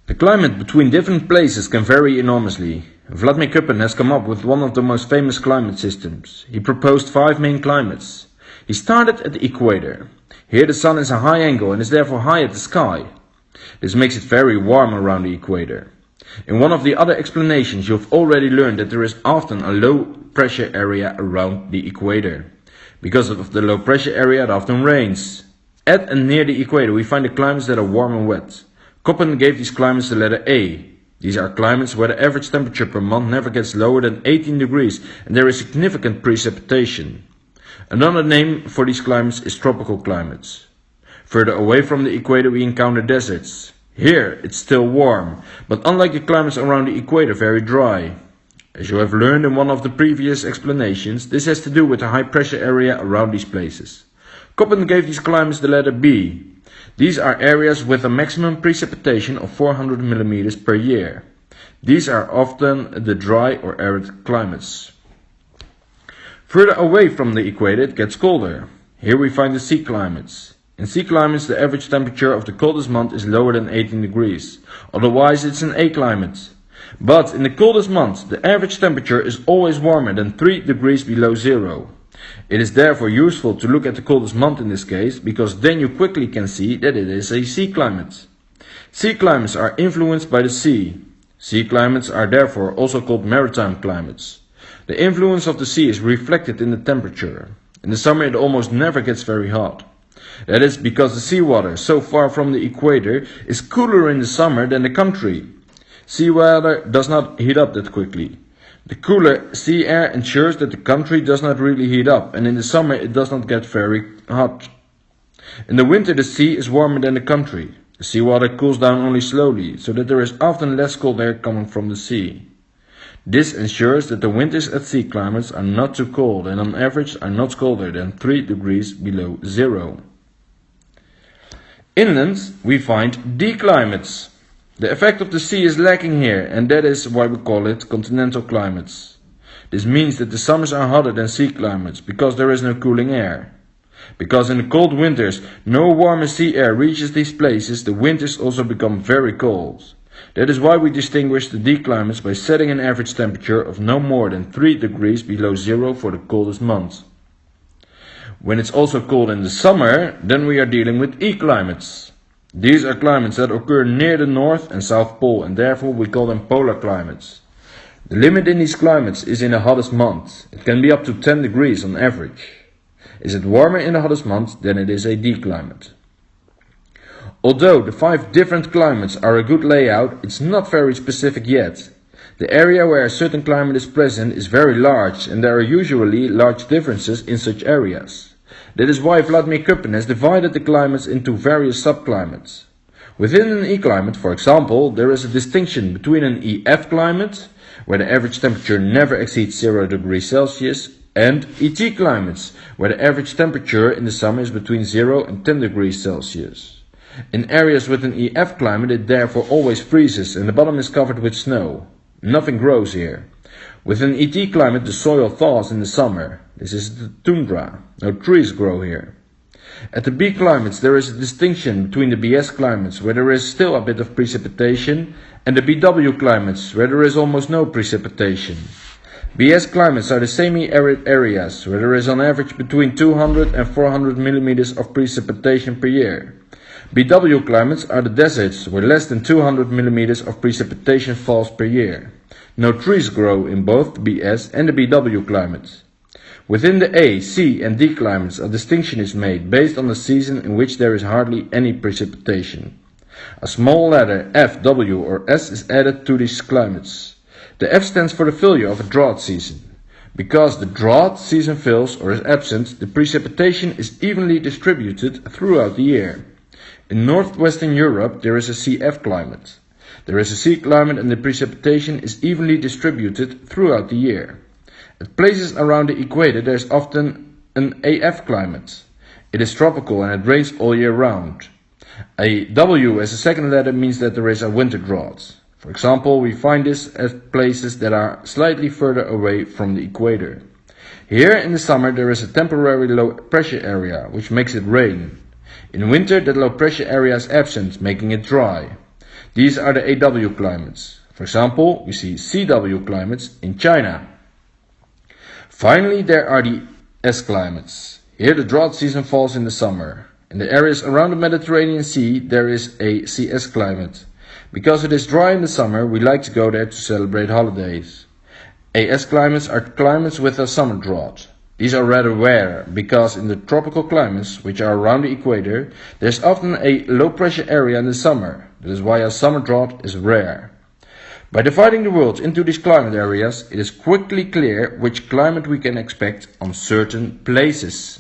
The climate between different places can vary enormously. Vladimir Köppen has come up with one of the most famous climate systems. He proposed 5 main climates. He started at the equator. Here the sun is a high angle and is therefore high at the sky. This makes it very warm around the equator. In one of the other explanations you have already learned that there is often a low pressure area around the equator. Because of the low pressure area it often rains. At and near the equator we find the climates that are warm and wet. Köppen gave these climates the letter A. These are climates where the average temperature per month never gets lower than 18 degrees and there is significant precipitation. Another name for these climates is tropical climates. Further away from the equator we encounter deserts. Here it's still warm, but unlike the climates around the equator, very dry. As you have learned in one of the previous explanations, this has to do with the high pressure area around these places. Köppen gave these climates the letter B. These are areas with a maximum precipitation of 400 mm per year. These are often the dry or arid climates. Further away from the equator it gets colder. Here we find the sea climates. In sea climates the average temperature of the coldest month is lower than 18 degrees. Otherwise it's an A climate. But in the coldest month the average temperature is always warmer than 3 degrees below zero. It is therefore useful to look at the coldest month in this case, because then you quickly can see that it is a sea climate. Sea climates are influenced by the sea. Sea climates are therefore also called maritime climates. The influence of the sea is reflected in the temperature. In the summer it almost never gets very hot. That is because the seawater, so far from the equator, is cooler in the summer than the country. Seawater does not heat up that quickly. The cooler sea air ensures that the country does not really heat up, and in the summer it does not get very hot. In the winter the sea is warmer than the country. The seawater cools down only slowly, so that there is often less cold air coming from the sea. This ensures that the winters at sea climates are not too cold and on average are not colder than 3 degrees below zero. Inland we find D climates. The effect of the sea is lacking here, and that is why we call it continental climates. This means that the summers are hotter than sea climates, because there is no cooling air. Because in the cold winters no warmer sea air reaches these places, the winters also become very cold. That is why we distinguish the D climates by setting an average temperature of no more than 3 degrees below zero for the coldest months. When it's also cold in the summer, then we are dealing with E climates. These are climates that occur near the North and South Pole, and therefore we call them polar climates. The limit in these climates is in the hottest month. It can be up to 10 degrees on average. Is it warmer in the hottest month, then it is a D climate. Although the 5 different climates are a good layout, it's not very specific yet. The area where a certain climate is present is very large, and there are usually large differences in such areas. That is why Vladimir Köppen has divided the climates into various subclimates. Within an E climate, for example, there is a distinction between an EF climate, where the average temperature never exceeds 0 degrees Celsius, and ET climates, where the average temperature in the summer is between 0 and 10 degrees Celsius. In areas with an EF climate it therefore always freezes and the bottom is covered with snow. Nothing grows here. With an ET climate the soil thaws in the summer. This is the tundra. No trees grow here. At the B climates there is a distinction between the BS climates, where there is still a bit of precipitation, and the BW climates, where there is almost no precipitation. BS climates are the semi-arid areas, where there is on average between 200 and 400 mm of precipitation per year. BW climates are the deserts, where less than 200 mm of precipitation falls per year. No trees grow in both the BS and the BW climates. Within the A, C and D climates a distinction is made based on the season in which there is hardly any precipitation. A small letter F, W or S is added to these climates. The F stands for the failure of a drought season. Because the drought season fails or is absent, the precipitation is evenly distributed throughout the year. In northwestern Europe there is a CF climate. There is a C climate and the precipitation is evenly distributed throughout the year. At places around the equator there is often an AF climate. It is tropical and it rains all year round. A W as a second letter means that there is a winter drought. For example, we find this at places that are slightly further away from the equator. Here in the summer there is a temporary low pressure area which makes it rain. In winter that low pressure area is absent, making it dry. These are the AW climates. For example, we see CW climates in China. Finally, there are the S climates. Here the drought season falls in the summer. In the areas around the Mediterranean Sea, there is a CS climate. Because it is dry in the summer, we like to go there to celebrate holidays. AS climates are climates with a summer drought. These are rather rare, because in the tropical climates, which are around the equator, there is often a low pressure area in the summer. That is why a summer drought is rare. By dividing the world into these climate areas, it is quickly clear which climate we can expect on certain places.